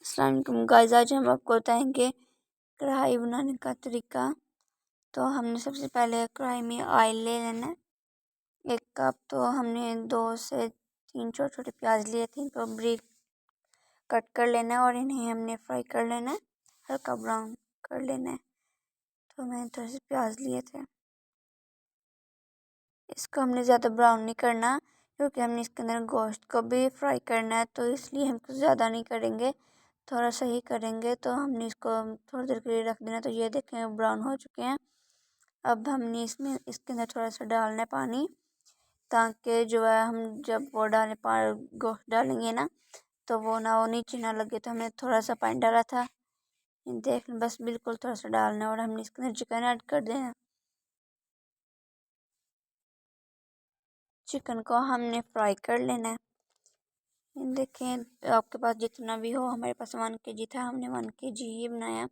अस्सलाम वालेकुम गाइस, आज हम आपको बताएंगे कढ़ाई बनाने का तरीका। तो हमने सबसे पहले कढ़ाई में ऑयल ले लेना है 1 कप। तो हमने 2 से 3 छोटे छोटे प्याज लिए थे, इनको ब्रीक कट कर लेना है और इन्हें हमने फ्राई कर लेना है, हल्का ब्राउन कर लेना है। तो मैंने थोड़े से प्याज लिए थे, इसको हमने ज़्यादा ब्राउन नहीं करना क्योंकि हमने इसके अंदर गोश्त को भी फ्राई करना है, तो इसलिए हम कुछ ज़्यादा नहीं करेंगे, थोड़ा सा ही करेंगे। तो हमने इसको थोड़ी देर के लिए रख देना। तो ये देखें ब्राउन हो चुके हैं। अब हमने इसके अंदर थोड़ा सा डालना है पानी, ताकि जो है हम जब वो गोश्त डालेंगे ना, तो वो नीचे ना लगे। तो हमने थोड़ा सा पानी डाला था, देख बस बिल्कुल थोड़ा सा डालना है और हमने इसके अंदर चिकन ऐड कर देना। चिकन को हमने फ्राई कर लेना है। देखें आपके पास जितना भी हो, हमारे पास 1 kg था, हमने 1 kg ही बनाया।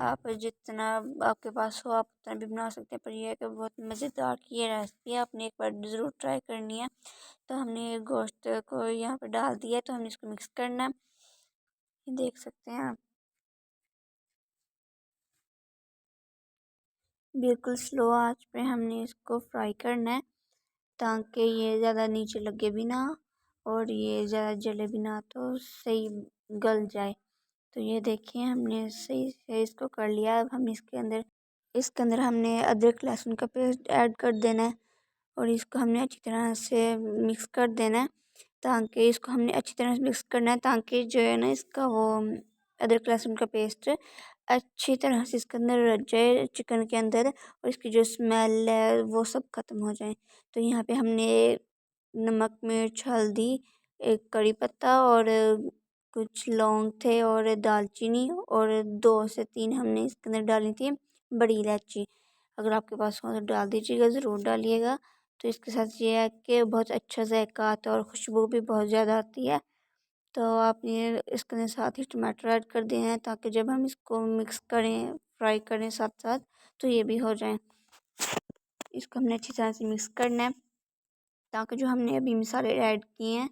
आप जितना आपके पास हो आप उतना भी बना सकते हैं, पर यह है कि बहुत मज़ेदार की ये रेसिपी है, आपने एक बार ज़रूर ट्राई करनी है। तो हमने गोश्त को यहाँ पर डाल दिया, तो हमने इसको मिक्स करना है, देख सकते हैं आप। बिल्कुल स्लो आंच पे हमने इसको फ्राई करना है, ताकि ये ज़्यादा नीचे लगे भी ना और ये ज़्यादा जले भी ना, तो सही गल जाए। तो ये देखिए हमने सही से इसको कर लिया। अब हम इसके अंदर हमने अदरक लहसुन का पेस्ट ऐड कर देना है और इसको हमने अच्छी तरह से मिक्स कर देना है, ताकि इसको हमने अच्छी तरह से मिक्स करना है, ताकि जो है ना इसका वो अदरक लहसुन का पेस्ट अच्छी तरह से इसके अंदर रच जाए चिकन के अंदर, और इसकी जो स्मेल है वो सब ख़त्म हो जाए। तो यहाँ पे हमने नमक, मिर्च, हल्दी, एक कड़ी पत्ता और कुछ लौंग थे और दालचीनी और 2 से 3 हमने इसके अंदर डाली थी बड़ी इलायची। अगर आपके पास हो तो डाल दीजिएगा, ज़रूर डालिएगा। तो इसके साथ ये है कि बहुत अच्छा जायका आता है और खुशबू भी बहुत ज़्यादा आती है। तो आप ये इसके साथ ही टमाटर ऐड कर दें हैं, ताकि जब हम इसको मिक्स करें, फ्राई करें साथ साथ, तो ये भी हो जाए। इसको हमने अच्छी तरह से मिक्स करना है, ताकि जो हमने अभी मसाले ऐड किए हैं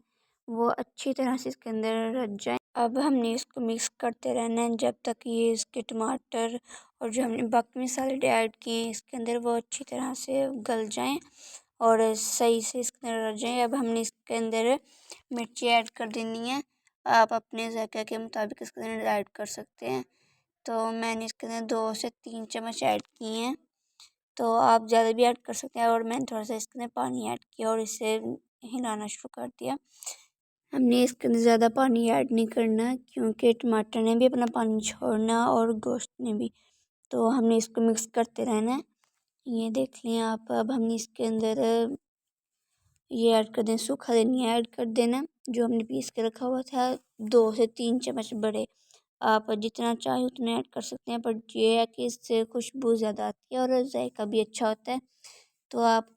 वो अच्छी तरह से इसके अंदर रच जाएं। अब हमने इसको मिक्स करते रहना है जब तक ये इसके टमाटर और जो हमने बाकी मसाले ऐड किए हैं इसके अंदर वो अच्छी तरह से गल जाएं और सही से इसके अंदर रच जाएं। अब हमने इसके अंदर मिर्ची ऐड कर देनी है, आप अपने ज़ायक़े के मुताबिक इसके अंदर ऐड कर सकते हैं। तो मैंने इसके अंदर 2 से 3 चम्मच ऐड किए हैं, तो आप ज़्यादा भी ऐड कर सकते हैं। और मैंने थोड़ा सा इसके अंदर पानी ऐड किया और इसे हिलाना शुरू कर दिया। हमने इसके अंदर ज़्यादा पानी ऐड नहीं करना, क्योंकि टमाटर ने भी अपना पानी छोड़ना और गोश्त ने भी। तो हमने इसको मिक्स करते रहना है। ये देख लें आप। अब हमने इसके अंदर ये ऐड कर दें, सूखा धनिया ऐड कर देना जो हमने पीस के रखा हुआ था, 2 से 3 चम्मच बड़े। आप जितना चाहे उतना ऐड कर सकते हैं, पर ये है कि इससे खुशबू ज़्यादा आती है और जायका भी अच्छा होता है। तो आप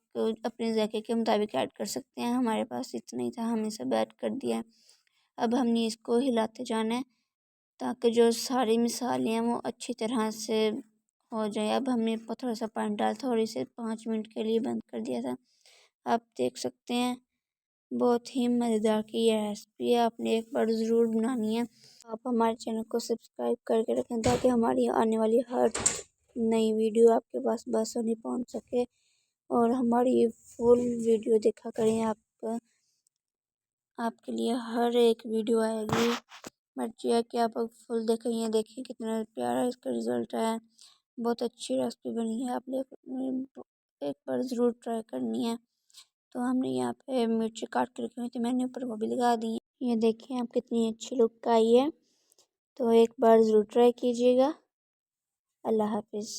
अपने जायके के मुताबिक ऐड कर सकते हैं। हमारे पास इतना ही था, हमने सब ऐड कर दिया। अब हमने इसको हिलाते जाना है, ताकि जो सारे मसाले हैं वो अच्छी तरह से हो जाए। अब हमने थोड़ा सा पानी डाला था और इसे 5 मिनट के लिए बंद कर दिया था। आप देख सकते हैं बहुत ही मज़ेदार की यह रेसिपी है, आपने एक बार ज़रूर बनानी है। आप हमारे चैनल को सब्सक्राइब करके रखें, ताकि हमारी आने वाली हर नई वीडियो आपके पास बआसानी पहुंच सके, और हमारी फुल वीडियो देखा करें। आपके लिए हर एक वीडियो आएगी, मर्जी है कि आप फुल देखें। ये देखिए कितना प्यारा इसका रिज़ल्ट है, बहुत अच्छी रेसिपी बनी है, आप एक बार ज़रूर ट्राई करनी है। तो हमने यहाँ पे मिर्ची काट के रखी हुई थी, मैंने ऊपर वो भी लगा दी है। ये देखिए आप कितनी अच्छी लुक आई है। तो एक बार ज़रूर ट्राई कीजिएगा। अल्लाह हाफिज़।